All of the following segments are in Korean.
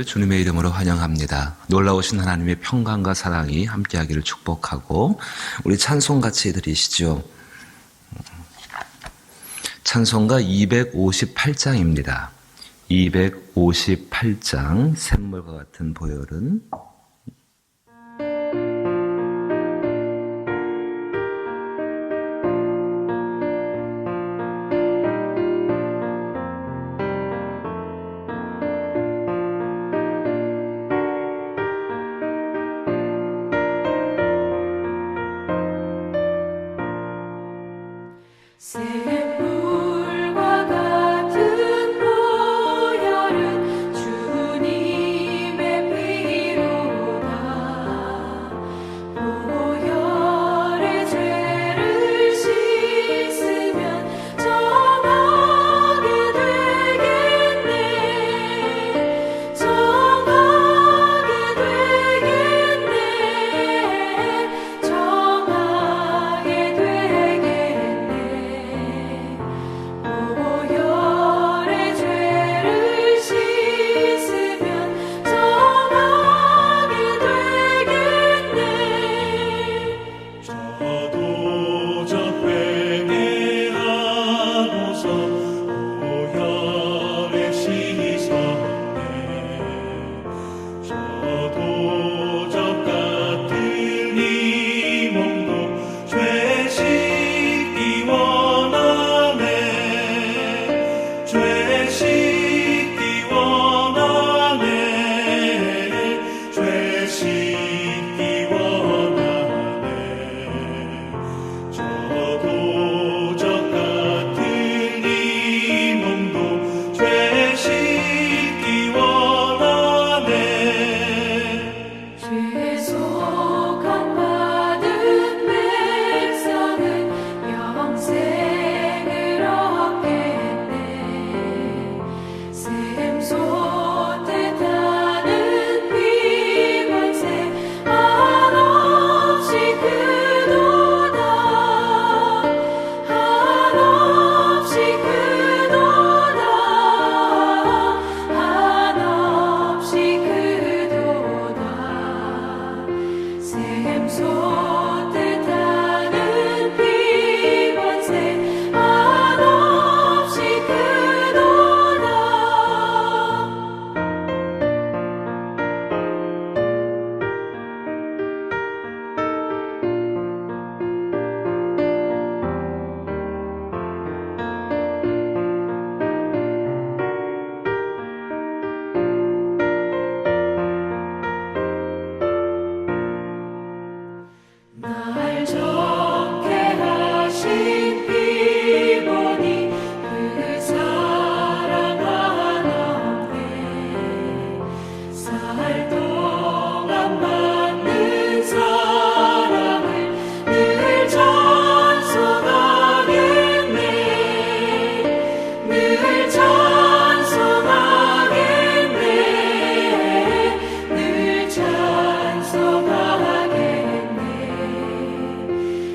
여러분을 주님의 이름으로 환영합니다. 놀라우신 하나님의 평강과 사랑이 함께하기를 축복하고 우리 찬송 같이 드리시죠. 찬송가 258장입니다. 258장 샘물과 같은 보혈은 샘물과 같은 보혈은 주님의 피로다. 보혈의 죄를 씻으면 정하게 되겠네. 정하게 되겠네. 정하게 되겠네. 보혈의 죄를 씻으면 정하게 되겠네. 저도 회개하고서 보혈에 씻었네. 저도 같은 이 몸도 죄 씻기 원하네. 죄 씻기 원하네. 죄 씻기 원하네. 저도 같은 이 몸도 죄 씻기 원하네. 죄속함 받은 백성은 영생을 얻겠네. 샘솟듯 하는 피관세 한없이 크도다. 한없이 크도다. 한없이 크도다. 샘솟듯 하는 피관세 한없이 크도다. 날 좋게 하신 피 보니 그 사랑 한없네. 살 동안 받는 사랑을 늘 찬송하겠네. 늘 찬송하겠네. 늘 찬송하겠네.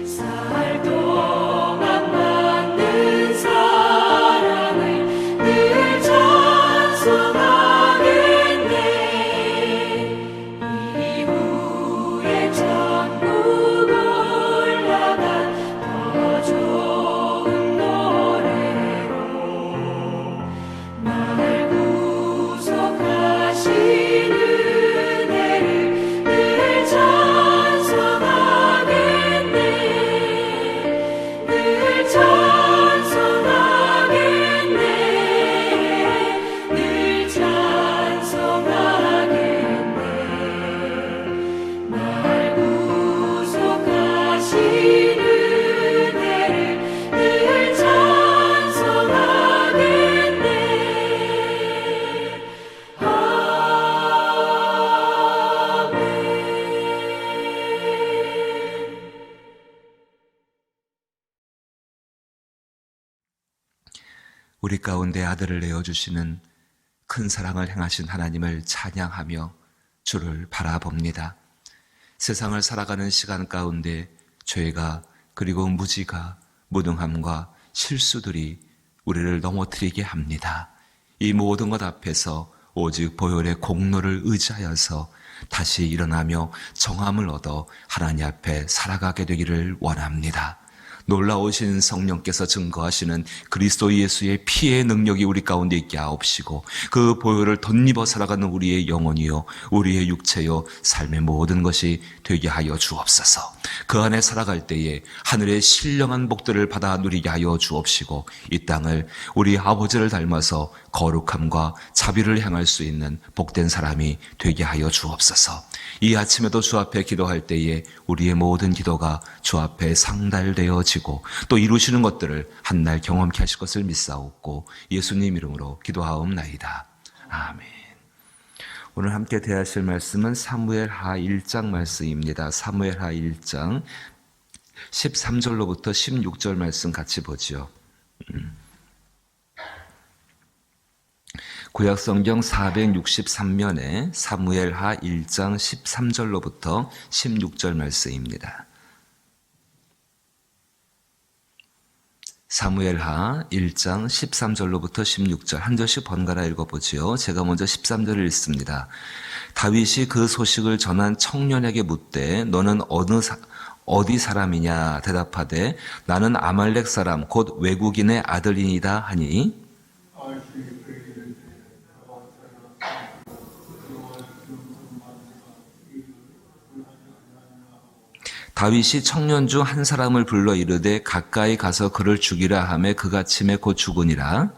살 동안 받는 사랑을 늘 찬송하겠네. 이후에 천국 올라가 더 좋은 노래로 날 구속하신 은혜를 늘 찬송하겠네. 늘 찬송하겠네. 늘 찬송하겠네. 날 구속하신 은혜를 늘 찬송하겠네. 우리 가운데 아들을 내어주시는 큰 사랑을 행하신 하나님을 찬양하며 주를 바라봅니다. 세상을 살아가는 시간 가운데 죄가 그리고 무지가 무능함과 실수들이 우리를 넘어뜨리게 합니다. 이 모든 것 앞에서 오직 보혈의 공로를 의지하여서 다시 일어나며 정함을 얻어 하나님 앞에 살아가게 되기를 원합니다. 놀라우신 성령께서 증거하시는 그리스도 예수의 피의 능력이 우리 가운데 있게 하옵시고 그 보혈을 덧입어 살아가는 우리의 영혼이요 우리의 육체요 삶의 모든 것이 되게 하여 주옵소서. 그 안에 살아갈 때에 하늘의 신령한 복들을 받아 누리게 하여 주옵시고 이 땅을 우리 아버지를 닮아서 거룩함과 자비를 향할 수 있는 복된 사람이 되게 하여 주옵소서. 이 아침에도 주 앞에 기도할 때에 우리의 모든 기도가 주 앞에 상달되어지고 또 이루시는 것들을 한날 경험케 하실 것을 믿사옵고 예수님 이름으로 기도하옵나이다. 아멘. 오늘 함께 대하실 말씀은 사무엘하 1장 말씀입니다. 사무엘하 1장 13절로부터 16절 말씀 같이 보죠. 구약성경 463면에 사무엘하 1장 13절로부터 16절 말씀입니다. 사무엘하 1장 13절로부터 16절 한 절씩 번갈아 읽어보지요. 제가 먼저 13절을 읽습니다. 다윗이 그 소식을 전한 청년에게 묻되 너는 어디 사람이냐 대답하되 나는 아말렉 사람 곧 외국인의 아들이니이다 하니 다윗이 청년 중 한 사람을 불러 이르되 가까이 가서 그를 죽이라 하매 그가 침에 곧 죽으니라.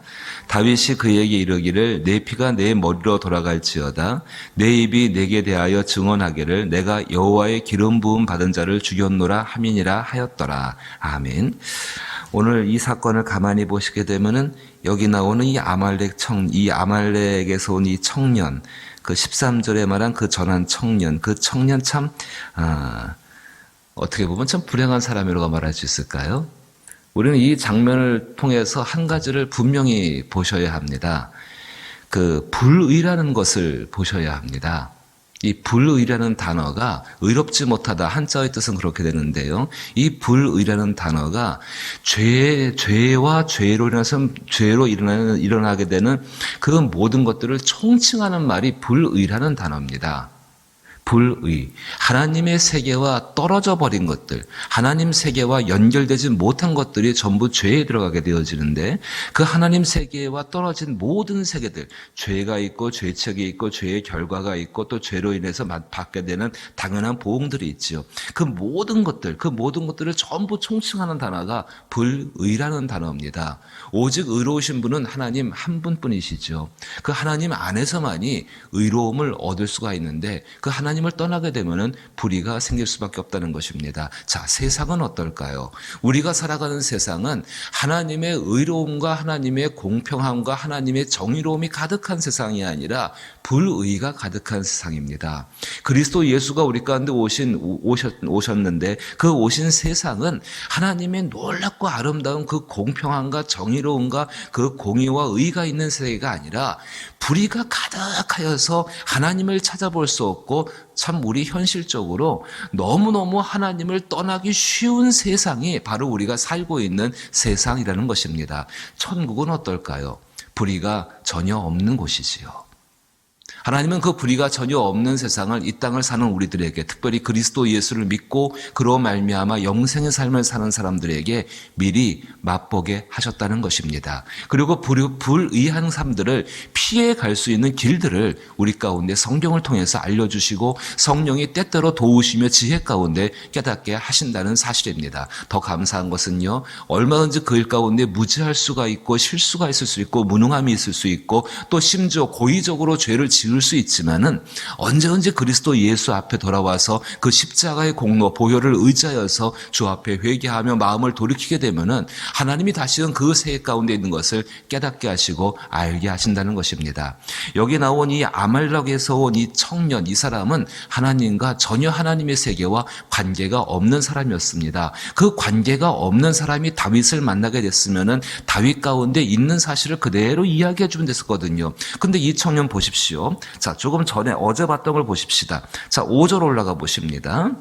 다윗이 그에게 이르기를 내 피가 내 머리로 돌아갈지어다. 내 입이 내게 대하여 증언하기를 내가 여호와의 기름 부음 받은 자를 죽였노라 함이니라 하였더라. 아멘. 오늘 이 사건을 가만히 보시게 되면은 여기 나오는 이 아말렉에서 온 이 청년, 그 13절에 말한 그 전한 청년, 그 청년 참 어떻게 보면 참 불행한 사람이라고 말할 수 있을까요? 우리는 이 장면을 통해서 한 가지를 분명히 보셔야 합니다. 그 불의라는 것을 보셔야 합니다. 이 불의라는 단어가 의롭지 못하다 한자의 뜻은 그렇게 되는데요. 이 불의라는 단어가 죄와 죄로 일어나게 되는 그 모든 것들을 총칭하는 말이 불의라는 단어입니다. 불의, 하나님의 세계와 떨어져 버린 것들, 하나님 세계와 연결되지 못한 것들이 전부 죄에 들어가게 되어지는데 그 하나님 세계와 떨어진 모든 세계들, 죄가 있고 죄책이 있고 죄의 결과가 있고 또 죄로 인해서 받게 되는 당연한 보응들이 있지요. 그 모든 것들을 전부 총칭하는 단어가 불의라는 단어입니다. 오직 의로우신 분은 하나님 한 분뿐이시죠. 그 하나님 안에서만이 의로움을 얻을 수가 있는데 그 하나님을 떠나게 되면은 불의가 생길 수밖에 없다는 것입니다. 자, 세상은 어떨까요? 우리가 살아가는 세상은 하나님의 의로움과 하나님의 공평함과 하나님의 정의로움이 가득한 세상이 아니라 불의가 가득한 세상입니다. 그리스도 예수가 우리 가운데 오셨는데 그 오신 세상은 하나님의 놀랍고 아름다운 그 공평함과 정의로움과 그 공의와 의가 있는 세계가 아니라 불의가 가득하여서 하나님을 찾아볼 수 없고 참 우리 현실적으로 너무너무 하나님을 떠나기 쉬운 세상이 바로 우리가 살고 있는 세상이라는 것입니다. 천국은 어떨까요? 불의가 전혀 없는 곳이지요. 하나님은 그 불의가 전혀 없는 세상을 이 땅을 사는 우리들에게 특별히 그리스도 예수를 믿고 그로 말미암아 영생의 삶을 사는 사람들에게 미리 맛보게 하셨다는 것입니다. 그리고 불의한 삶들을 피해 갈 수 있는 길들을 우리 가운데 성경을 통해서 알려주시고 성령이 때때로 도우시며 지혜 가운데 깨닫게 하신다는 사실입니다. 더 감사한 것은요, 얼마든지 그 일 가운데 무지할 수가 있고 실수가 있을 수 있고 무능함이 있을 수 있고 또 심지어 고의적으로 죄를 지을 수 있지만은 언제 그리스도 예수 앞에 돌아와서 그 십자가의 공로 보혈을 의지하여서 주 앞에 회개하며 마음을 돌이키게 되면은 하나님이 다시는 그 세계 가운데 있는 것을 깨닫게 하시고 알게 하신다는 것입니다. 여기 나온 이 아말렉에서 온 이 청년, 이 사람은 하나님과 전혀 하나님의 세계와 관계가 없는 사람이었습니다. 그 관계가 없는 사람이 다윗을 만나게 됐으면은 다윗 가운데 있는 사실을 그대로 이야기해 주면 됐었거든요. 근데 이 청년 보십시오. 자, 조금 전에 어제 봤던 걸 보십시다. 자, 5절 올라가 보십니다.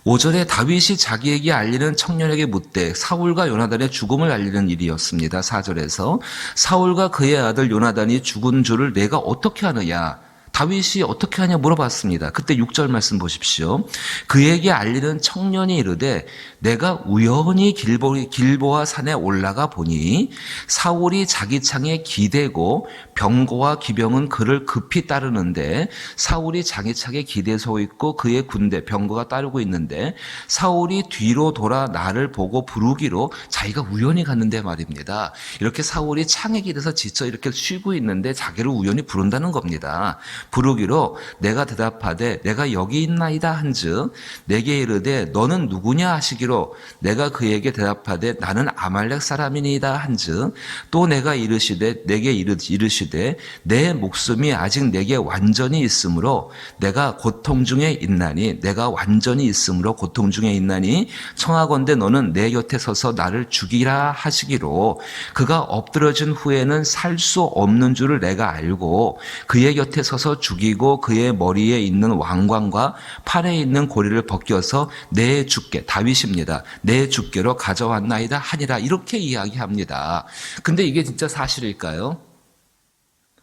오전에 다윗이 자기에게 알리는 청년에게 묻되 사울과 요나단의 죽음을 알리는 일이었습니다. 4절에서 사울과 그의 아들 요나단이 죽은 줄을 내가 어떻게 하느냐? 다윗이 어떻게 하냐 물어봤습니다. 그때 6절 말씀 보십시오. 그에게 알리는 청년이 이르되 내가 우연히 길보아 산에 올라가 보니 사울이 자기 창에 기대고 병거와 기병은 그를 급히 따르는데 사울이 자기 창에 기대 서 있고 그의 군대 병거가 따르고 있는데 사울이 뒤로 돌아 나를 보고 부르기로 자기가 우연히 갔는데 말입니다. 이렇게 사울이 창에 기대서 지쳐 이렇게 쉬고 있는데 자기를 우연히 부른다는 겁니다. 부르기로 내가 대답하되 내가 여기 있나이다 한즉 내게 이르되 너는 누구냐 하시기로 내가 그에게 대답하되 나는 아말렉 사람이니이다 한즉 또 내가 내게 이르시되 내 목숨이 아직 내게 완전히 있으므로 내가 고통 중에 있나니 내가 완전히 있으므로 고통 중에 있나니 청하건대 너는 내 곁에 서서 나를 죽이라 하시기로 그가 엎드러진 후에는 살 수 없는 줄을 내가 알고 그의 곁에 서서 죽이고 그의 머리에 있는 왕관과 팔에 있는 고리를 벗겨서 내 주께 다윗입니다. 내 주께로 가져왔나이다 하니라 이렇게 이야기합니다. 근데 이게 진짜 사실일까요?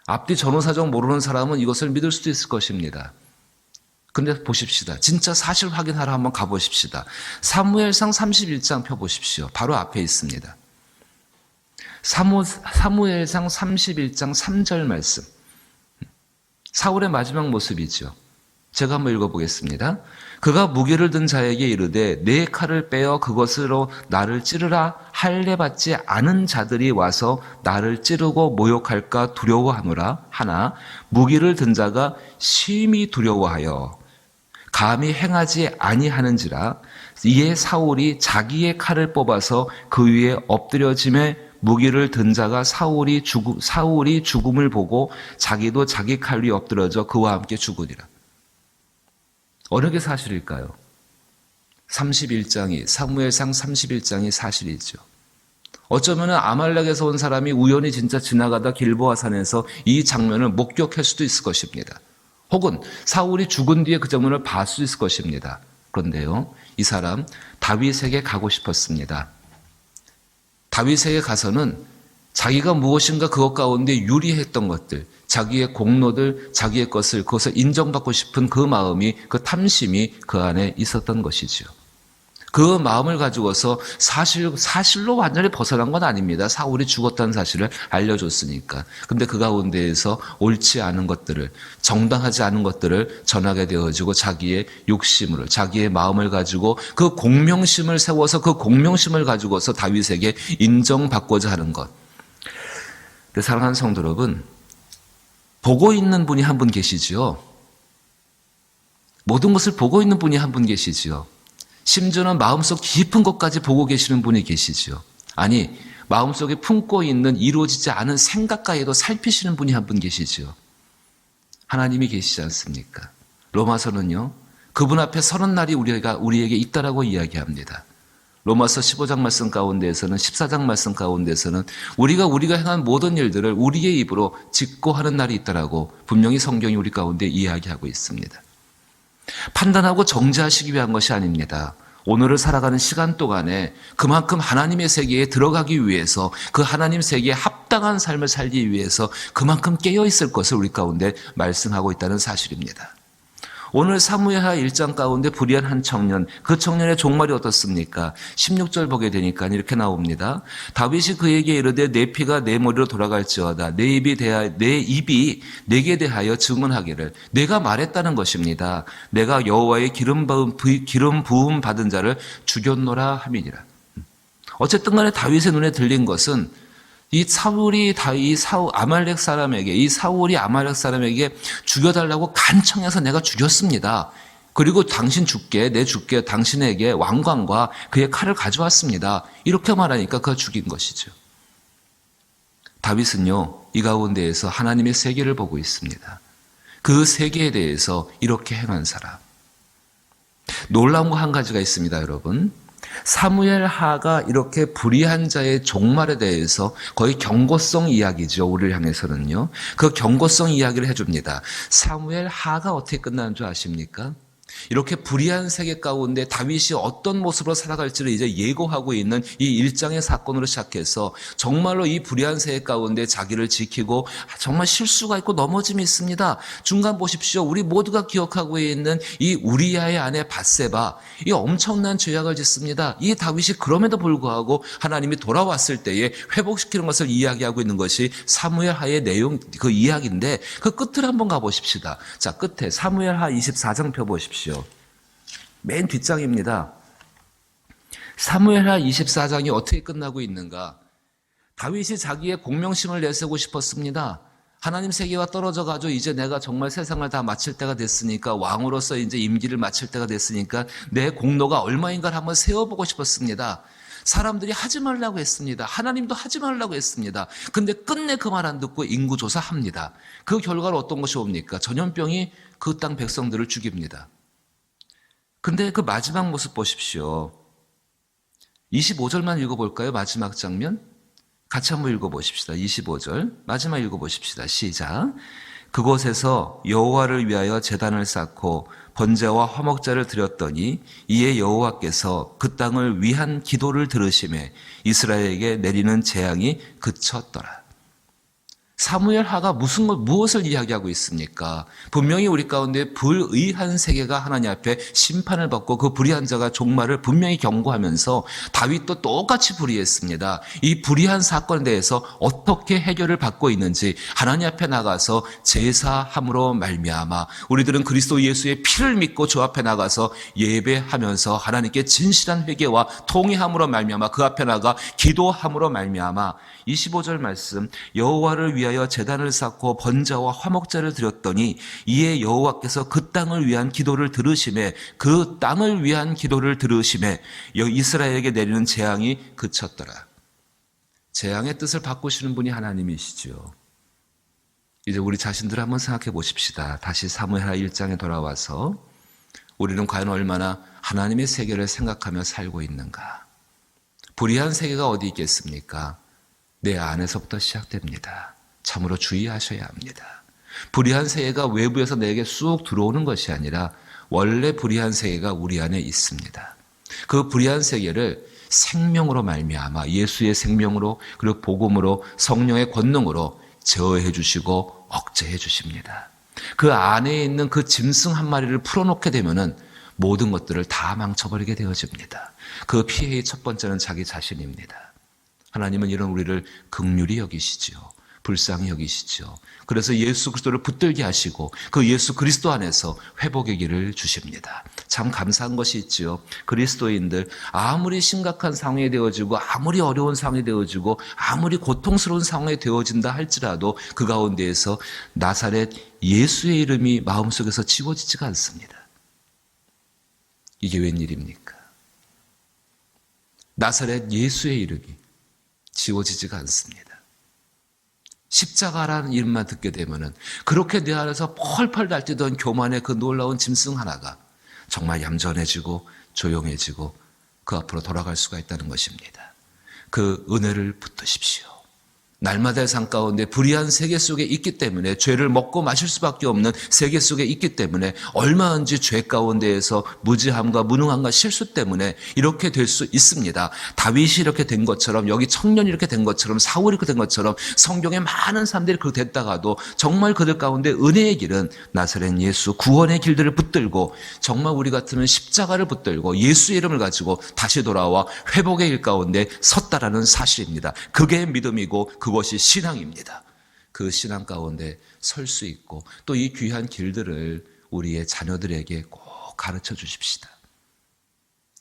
앞뒤 전후사정 모르는 사람은 이것을 믿을 수도 있을 것입니다. 근데 보십시다. 진짜 사실 확인하러 한번 가보십시다. 사무엘상 31장 펴보십시오. 바로 앞에 있습니다. 사무엘상 31장 3절 말씀. 사울의 마지막 모습이죠. 제가 한번 읽어보겠습니다. 그가 무기를 든 자에게 이르되 내 칼을 빼어 그것으로 나를 찌르라 할례 받지 않은 자들이 와서 나를 찌르고 모욕할까 두려워하노라 하나 무기를 든 자가 심히 두려워하여 감히 행하지 아니하는지라 이에 사울이 자기의 칼을 뽑아서 그 위에 엎드려짐에 무기를 든 자가 사울이 죽음을 보고 자기도 자기 칼 위에 엎드러져 그와 함께 죽으리라. 어느 게 사실일까요? 사무엘상 31장이 사실이죠. 어쩌면 아말렉에서 온 사람이 우연히 진짜 지나가다 길보아 산에서 이 장면을 목격할 수도 있을 것입니다. 혹은 사울이 죽은 뒤에 그 장면을 봤을 수 있을 것입니다. 그런데요, 이 사람 다윗에게 가고 싶었습니다. 다윗에게 가서는 자기가 무엇인가 그것 가운데 유리했던 것들, 자기의 공로들, 자기의 것을 그것을 인정받고 싶은 그 마음이, 그 탐심이 그 안에 있었던 것이죠. 그 마음을 가지고서 사실로 완전히 벗어난 건 아닙니다. 사울이 죽었다는 사실을 알려줬으니까. 근데 그 가운데에서 옳지 않은 것들을, 정당하지 않은 것들을 전하게 되어지고 자기의 욕심으로, 자기의 마음을 가지고 그 공명심을 세워서 그 공명심을 가지고서 다윗에게 인정받고자 하는 것. 사랑하는 성도 여러분, 보고 있는 분이 한 분 계시지요. 모든 것을 보고 있는 분이 한 분 계시지요. 심지어는 마음속 깊은 것까지 보고 계시는 분이 계시죠. 아니, 마음속에 품고 있는 이루어지지 않은 생각까지도 살피시는 분이 한 분 계시죠. 하나님이 계시지 않습니까? 로마서는요, 그분 앞에 서는 날이 우리에게 있다라고 이야기합니다. 로마서 15장 말씀 가운데에서는, 14장 말씀 가운데에서는 우리가 행한 모든 일들을 우리의 입으로 직고하는 날이 있다라고 분명히 성경이 우리 가운데 이야기하고 있습니다. 판단하고 정죄하시기 위한 것이 아닙니다. 오늘을 살아가는 시간 동안에 그만큼 하나님의 세계에 들어가기 위해서, 그 하나님 세계에 합당한 삶을 살기 위해서 그만큼 깨어있을 것을 우리 가운데 말씀하고 있다는 사실입니다. 오늘 사무엘하 1장 가운데 불의한 한 청년, 그 청년의 종말이 어떻습니까? 16절 보게 되니까 이렇게 나옵니다. 다윗이 그에게 이르되 내 피가 내 머리로 돌아갈지어다. 내 입이 내게 대하여 증언하기를, 내가 말했다는 것입니다. 내가 여호와의 기름 부음 받은 자를 죽였노라 함이니라. 어쨌든 간에 다윗의 눈에 들린 것은 사울이 아말렉 사람에게 죽여달라고 간청해서 내가 죽였습니다. 그리고 당신 주께, 당신에게 왕관과 그의 칼을 가져왔습니다. 이렇게 말하니까 그가 죽인 것이죠. 다윗은요, 이 가운데에서 하나님의 세계를 보고 있습니다. 그 세계에 대해서 이렇게 행한 사람. 놀라운 거 한 가지가 있습니다, 여러분. 사무엘하가 이렇게 불의한 자의 종말에 대해서 거의 경고성 이야기죠. 우리를 향해서는요. 그 경고성 이야기를 해줍니다. 사무엘하가 어떻게 끝나는 줄 아십니까? 이렇게 불의한 세계 가운데 다윗이 어떤 모습으로 살아갈지를 이제 예고하고 있는 이 1장의 사건으로 시작해서 정말로 이 불의한 세계 가운데 자기를 지키고 정말 실수가 있고 넘어짐이 있습니다. 중간 보십시오. 우리 모두가 기억하고 있는 이 우리아의 아내 밧세바, 이 엄청난 죄악을 짓습니다. 이 다윗이 그럼에도 불구하고 하나님이 돌아왔을 때에 회복시키는 것을 이야기하고 있는 것이 사무엘하의 내용, 그 이야기인데 그 끝을 한번 가보십시다. 자, 끝에 사무엘하 24장 펴보십시오. 맨 뒷장입니다. 사무엘하 24장이 어떻게 끝나고 있는가? 다윗이 자기의 공명심을 내세우고 싶었습니다. 하나님 세계와 떨어져 가지고 이제 내가 정말 세상을 다 마칠 때가 됐으니까, 왕으로서 이제 임기를 마칠 때가 됐으니까 내 공로가 얼마인가를 한번 세워보고 싶었습니다. 사람들이 하지 말라고 했습니다. 하나님도 하지 말라고 했습니다. 근데 끝내 그 말 안 듣고 인구조사합니다. 그 결과로 어떤 것이 옵니까? 전염병이 그 땅 백성들을 죽입니다. 근데 그 마지막 모습 보십시오. 25절만 읽어볼까요? 마지막 장면. 같이 한번 읽어보십시다. 25절 마지막 읽어보십시다. 시작. 그곳에서 여호와를 위하여 제단을 쌓고 번제와 화목제를 드렸더니 이에 여호와께서 그 땅을 위한 기도를 들으시매 이스라엘에게 내리는 재앙이 그쳤더라. 사무엘하가 무엇을 이야기하고 있습니까? 분명히 우리 가운데 불의한 세계가 하나님 앞에 심판을 받고 그 불의한 자가 종말을 분명히 경고하면서 다윗도 똑같이 불의했습니다. 이 불의한 사건에 대해서 어떻게 해결을 받고 있는지 하나님 앞에 나가서 제사함으로 말미암아 우리들은 그리스도 예수의 피를 믿고 주 앞에 나가서 예배하면서 하나님께 진실한 회개와 통회함으로 말미암아 그 앞에 나가 기도함으로 말미암아 25절 말씀 여호와를 위하여 제단을 쌓고 번제와 화목제를 드렸더니 이에 여호와께서 그 땅을 위한 기도를 들으시매 그 땅을 위한 기도를 들으시매 이스라엘에게 내리는 재앙이 그쳤더라. 재앙의 뜻을 바꾸시는 분이 하나님이시죠. 이제 우리 자신들 한번 생각해 보십시다. 다시 사무엘하 1장에 돌아와서 우리는 과연 얼마나 하나님의 세계를 생각하며 살고 있는가. 불의한 세계가 어디 있겠습니까? 내 안에서부터 시작됩니다. 참으로 주의하셔야 합니다. 불의한 세계가 외부에서 내게 쑥 들어오는 것이 아니라 원래 불의한 세계가 우리 안에 있습니다. 그 불의한 세계를 생명으로 말미암아 예수의 생명으로 그리고 복음으로 성령의 권능으로 제어해 주시고 억제해 주십니다. 그 안에 있는 그 짐승 한 마리를 풀어놓게 되면은 모든 것들을 다 망쳐버리게 되어집니다. 그 피해의 첫 번째는 자기 자신입니다. 하나님은 이런 우리를 긍휼히 여기시지요. 불쌍히 여기시지요. 그래서 예수 그리스도를 붙들게 하시고 그 예수 그리스도 안에서 회복의 길을 주십니다. 참 감사한 것이 있지요. 그리스도인들 아무리 심각한 상황이 되어지고 아무리 어려운 상황이 되어지고 아무리 고통스러운 상황이 되어진다 할지라도 그 가운데에서 나사렛 예수의 이름이 마음속에서 지워지지가 않습니다. 이게 웬일입니까? 나사렛 예수의 이름이 지워지지가 않습니다. 십자가라는 이름만 듣게 되면은 그렇게 내 안에서 펄펄 날뛰던 교만의 그 놀라운 짐승 하나가 정말 얌전해지고 조용해지고 그 앞으로 돌아갈 수가 있다는 것입니다. 그 은혜를 붙드십시오. 날마다의 삶 가운데 불의한 세계 속에 있기 때문에 죄를 먹고 마실 수밖에 없는 세계 속에 있기 때문에 얼마든지 죄 가운데에서 무지함과 무능함과 실수 때문에 이렇게 될 수 있습니다. 다윗이 이렇게 된 것처럼 여기 청년이 이렇게 된 것처럼 사울이 이렇게 된 것처럼 성경에 많은 사람들이 그렇게 됐다가도 정말 그들 가운데 은혜의 길은 나사렛 예수 구원의 길들을 붙들고 정말 우리 같으면 십자가를 붙들고 예수의 이름을 가지고 다시 돌아와 회복의 길 가운데 섰다라는 사실입니다. 그게 믿음이고 그것이 신앙입니다. 그 신앙 가운데 설 수 있고 또 이 귀한 길들을 우리의 자녀들에게 꼭 가르쳐 주십시다.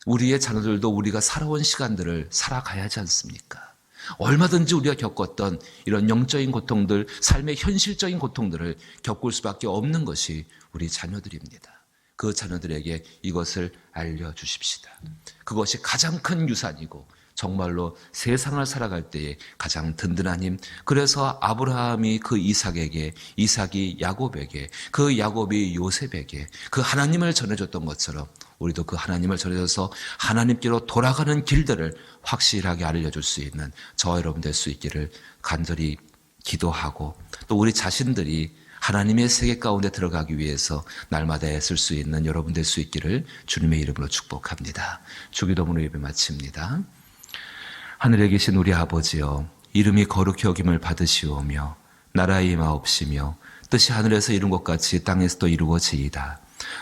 우리의 자녀들도 우리가 살아온 시간들을 살아가야 하지 않습니까? 얼마든지 우리가 겪었던 이런 영적인 고통들, 삶의 현실적인 고통들을 겪을 수밖에 없는 것이 우리 자녀들입니다. 그 자녀들에게 이것을 알려주십시다. 그것이 가장 큰 유산이고 정말로 세상을 살아갈 때에 가장 든든한 힘. 그래서 아브라함이 그 이삭에게, 이삭이 야곱에게, 그 야곱이 요셉에게 그 하나님을 전해줬던 것처럼 우리도 그 하나님을 전해줘서 하나님께로 돌아가는 길들을 확실하게 알려줄 수 있는 저와 여러분 될 수 있기를 간절히 기도하고 또 우리 자신들이 하나님의 세계 가운데 들어가기 위해서 날마다 애쓸 수 있는 여러분 될 수 있기를 주님의 이름으로 축복합니다. 주기도문으로 예배 마칩니다. 하늘에 계신 우리 아버지여, 이름이 거룩히 여김을 받으시오며 나라의 임하옵시며 뜻이 하늘에서 이룬 것 같이 땅에서도 이루어지이다.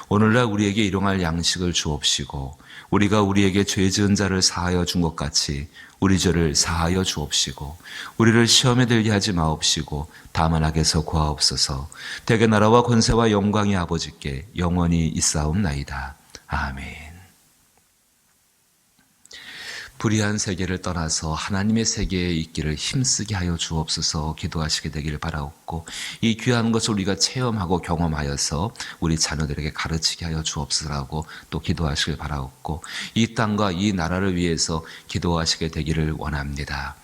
오늘날 우리에게 일용할 양식을 주옵시고 우리가 우리에게 죄 지은 자를 사하여 준 것 같이 우리 죄를 사하여 주옵시고 우리를 시험에 들게 하지 마옵시고 다만 악에서 구하옵소서. 대개 나라와 권세와 영광이 아버지께 영원히 있사옵나이다. 아멘. 불의한 세계를 떠나서 하나님의 세계에 있기를 힘쓰게 하여 주옵소서. 기도하시게 되기를 바라옵고 이 귀한 것을 우리가 체험하고 경험하여서 우리 자녀들에게 가르치게 하여 주옵소서라고 또 기도하시길 바라옵고 이 땅과 이 나라를 위해서 기도하시게 되기를 원합니다.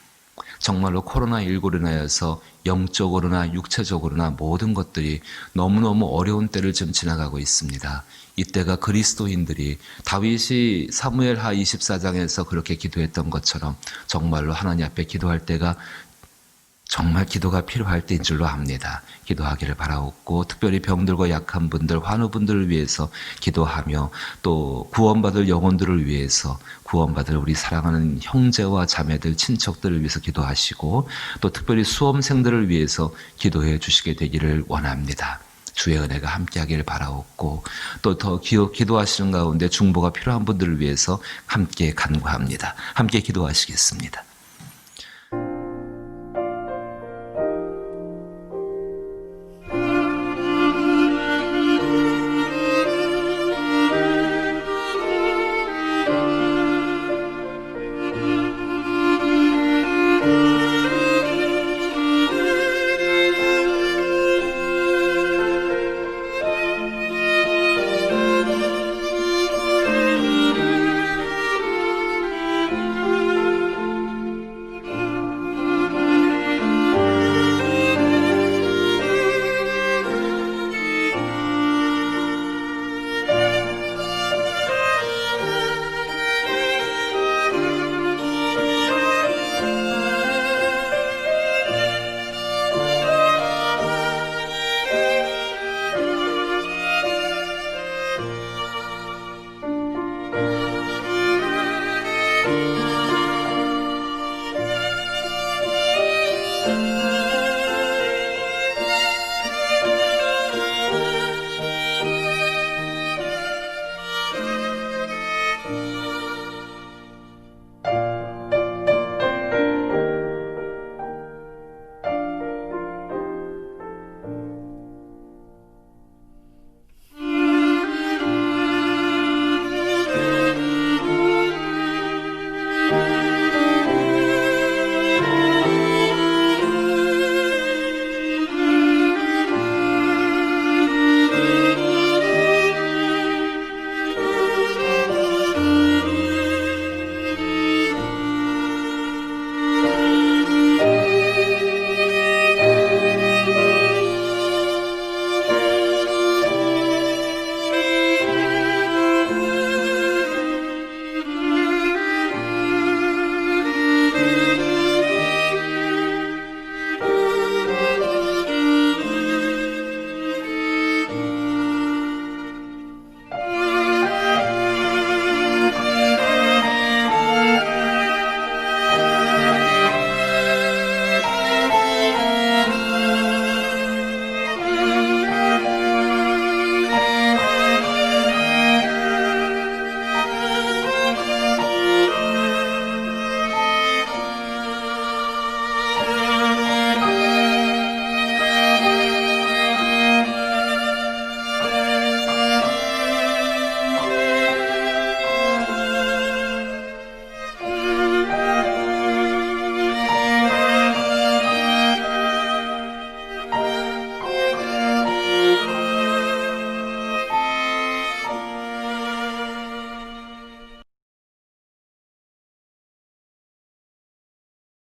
정말로 코로나19로 인하여서 영적으로나 육체적으로나 모든 것들이 너무너무 어려운 때를 지금 지나가고 있습니다. 이때가 그리스도인들이 다윗이 사무엘하 24장에서 그렇게 기도했던 것처럼 정말로 하나님 앞에 기도할 때가 정말 기도가 필요할 때인 줄로 압니다. 기도하기를 바라옵고 특별히 병들고 약한 분들, 환우분들을 위해서 기도하며 또 구원받을 영혼들을 위해서 구원받을 우리 사랑하는 형제와 자매들, 친척들을 위해서 기도하시고 또 특별히 수험생들을 위해서 기도해 주시게 되기를 원합니다. 주의 은혜가 함께하기를 바라옵고 또 더 기도하시는 가운데 중보가 필요한 분들을 위해서 함께 간구합니다. 함께 기도하시겠습니다.